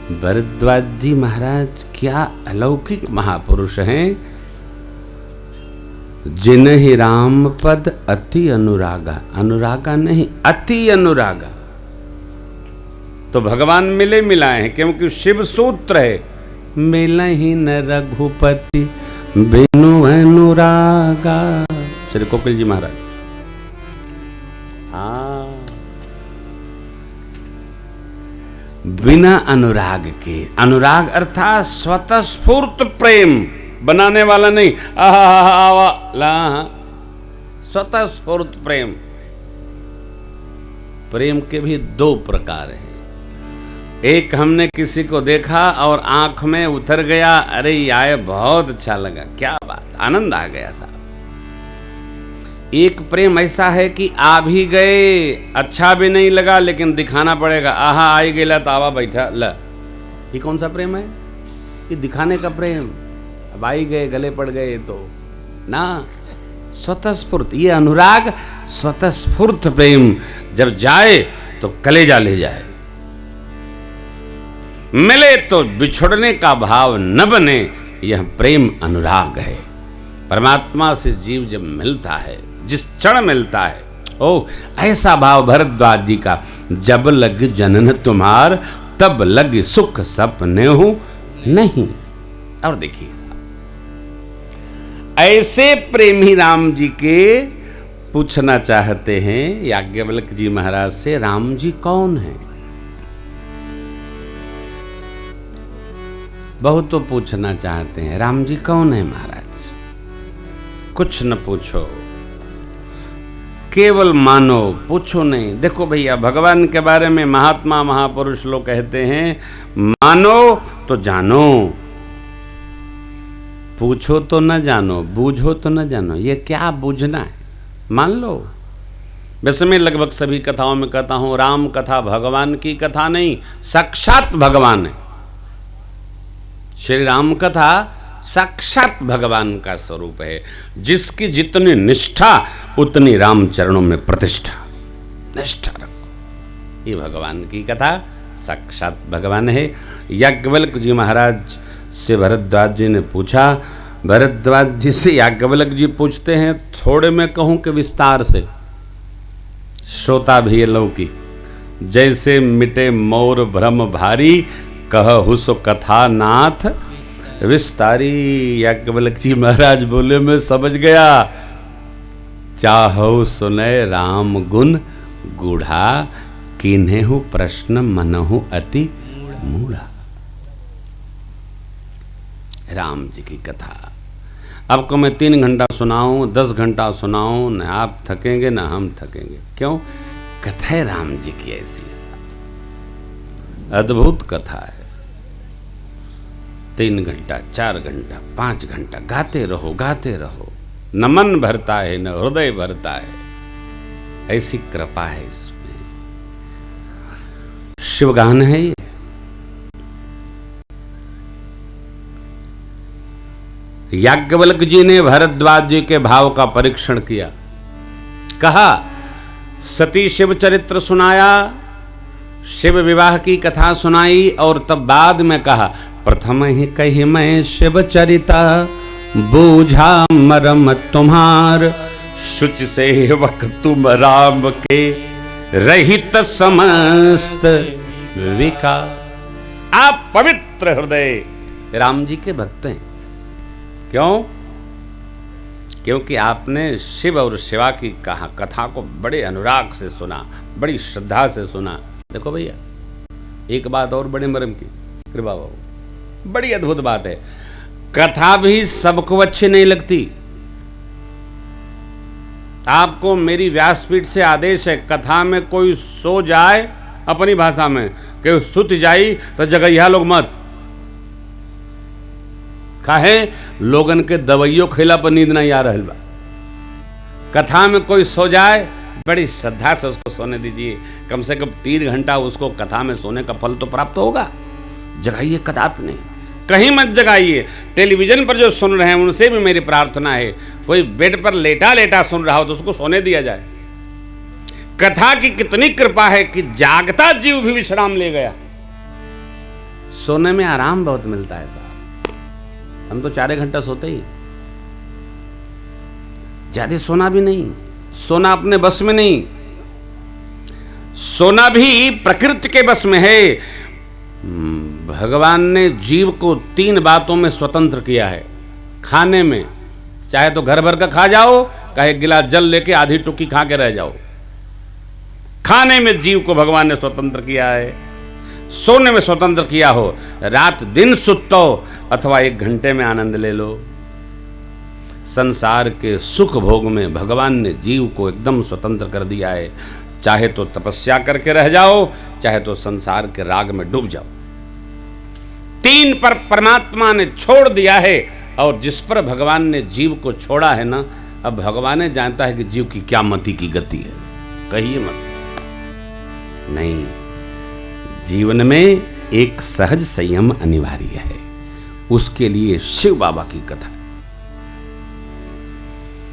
भरद्वाज जी महाराज क्या अलौकिक महापुरुष हैं, जिन्हि राम पद अति अनुरागा, अनुरागा नहीं अति अनुरागा। तो भगवान मिले मिलाए हैं, क्योंकि शिव सूत्र है, मिलहि न रघुपति बिनु अनुरागा। श्री कोकिल जी महाराज। बिना अनुराग के, अनुराग अर्थात स्वतःस्फूर्त प्रेम, बनाने वाला नहीं, स्वतःस्फूर्त प्रेम। प्रेम के भी दो प्रकार हैं। एक, हमने किसी को देखा और आंख में उतर गया, अरे यार बहुत अच्छा लगा, क्या बात, आनंद आ गया साहब। एक प्रेम ऐसा है कि आ भी गए, अच्छा भी नहीं लगा, लेकिन दिखाना पड़ेगा, आहा आई गेला तो आवा बैठा ला। ये कौन सा प्रेम है? ये दिखाने का प्रेम। अब आई गए, गले पड़ गए तो ना, स्वतःस्फूर्त। ये अनुराग स्वतःस्फूर्त प्रेम जब जाए तो कलेजा ले जाए, मिले तो बिछुड़ने का भाव न बने, यह प्रेम अनुराग है। परमात्मा से जीव जब मिलता है, जिस क्षण मिलता है, ओ ऐसा भाव भरद्वाज जी का, जब लग जनन तुम्हार तब लग सुख सपने हो नहीं। और देखिए ऐसे प्रेमी राम जी के पूछना चाहते हैं याज्ञवल्क्य जी महाराज से, राम जी कौन है? बहुत तो पूछना चाहते हैं, राम जी कौन है महाराज? कुछ न पूछो, केवल मानो, पूछो नहीं। देखो भैया, भगवान के बारे में महात्मा महापुरुष लोग कहते हैं, मानो तो जानो, पूछो तो न जानो, बूझो तो न जानो। ये क्या बूझना है? मान लो। वैसे मैं लगभग सभी कथाओं में कहता हूं, राम कथा भगवान की कथा नहीं, साक्षात भगवान है। श्री राम कथा साक्षात भगवान का स्वरूप है, जिसकी जितनी निष्ठा उतनी राम चरणों में प्रतिष्ठा। निष्ठा रखो, ये भगवान की कथा साक्षात भगवान है। याज्ञवल्क्य जी महाराज से भरद्वाज जी ने पूछा। भरद्वाज जी से याज्ञवल्क्य जी पूछते हैं, थोड़े में कहूं कि विस्तार से? श्रोता भी ये लौकी, जैसे मिटे मोर भ्रम भारी, कहु सो कथा नाथ विस्तारी। याज्ञवल्क्य जी महाराज बोले, मैं समझ गया, चाहो सुने राम गुण गूढ़ा, किन्हेहु प्रश्न मनहु अति मूढ़ा। राम जी की कथा आपको मैं 3 घंटा सुनाऊं, 10 घंटा सुनाऊं, न आप थकेंगे न हम थकेंगे। क्यों? कथा है राम जी की ऐसी अद्भुत कथा है। 3 घंटा, 4 घंटा, 5 घंटा गाते रहो, गाते रहो, न मन भरता है न हृदय भरता है, ऐसी कृपा है इसमें। शिवगान है ये। याज्ञवल्क्य जी ने भरद्वाज जी के भाव का परीक्षण किया। कहा, सती शिव चरित्र सुनाया, शिव विवाह की कथा सुनाई, और तब बाद में कहा, प्रथम ही कही मैं शिव चरिता, बूझा मरम तुम्हार, शुच सेवक तुम राम के, रहित समस्त विकार। आप पवित्र हृदय राम जी के भक्त हैं। क्यों? क्योंकि आपने शिव और शिवा की कथा को बड़े अनुराग से सुना, बड़ी श्रद्धा से सुना। देखो भैया, एक बात और बड़े मरम की, कृपा बाबू, बड़ी अद्भुत बात है। कथा भी सबको अच्छी नहीं लगती। आपको मेरी व्यासपीठ से आदेश है, कथा में कोई सो जाए, अपनी भाषा में कोई सुत जाई तो जगैया लोग मत काहे, लोगन के दवाइयों खेला पर नींद नहीं आ रहा बा। कथा में कोई सो जाए, बड़ी श्रद्धा से उसको सोने दीजिए। कम से कम 3 घंटा उसको कथा में सोने का फल तो प्राप्त होगा। जगाइए कदापि नहीं, कहीं मत जगाइए। टेलीविजन पर जो सुन रहे हैं उनसे भी मेरी प्रार्थना है, कोई बेड पर लेटा लेटा सुन रहा हो तो उसको सोने दिया जाए। कथा की कितनी कृपा है कि जागता जीव भी विश्राम ले गया। सोने में आराम बहुत मिलता है साहब। हम तो 4 घंटा सोते ही, ज्यादा सोना भी नहीं, सोना अपने बस में नहीं, सोना भी प्रकृति के बस में है। भगवान ने जीव को 3 बातों में स्वतंत्र किया है। खाने में, चाहे तो घर भर का खा जाओ, चाहे गिलास जल लेके आधी टुकी खा के रह जाओ, खाने में जीव को भगवान ने स्वतंत्र किया है। सोने में स्वतंत्र किया हो, रात दिन सुतो अथवा 1 घंटे में आनंद ले लो। संसार के सुख भोग में भगवान ने जीव को एकदम स्वतंत्र कर दिया है। चाहे तो तपस्या करके रह जाओ, चाहे तो संसार के राग में डूब जाओ। 3 पर परमात्मा ने छोड़ दिया है, और जिस पर भगवान ने जीव को छोड़ा है ना, अब भगवान ने जानता है कि जीव की क्या मति की गति है। कहिए मत, नहीं, जीवन में एक सहज संयम अनिवार्य है। उसके लिए शिव बाबा की कथा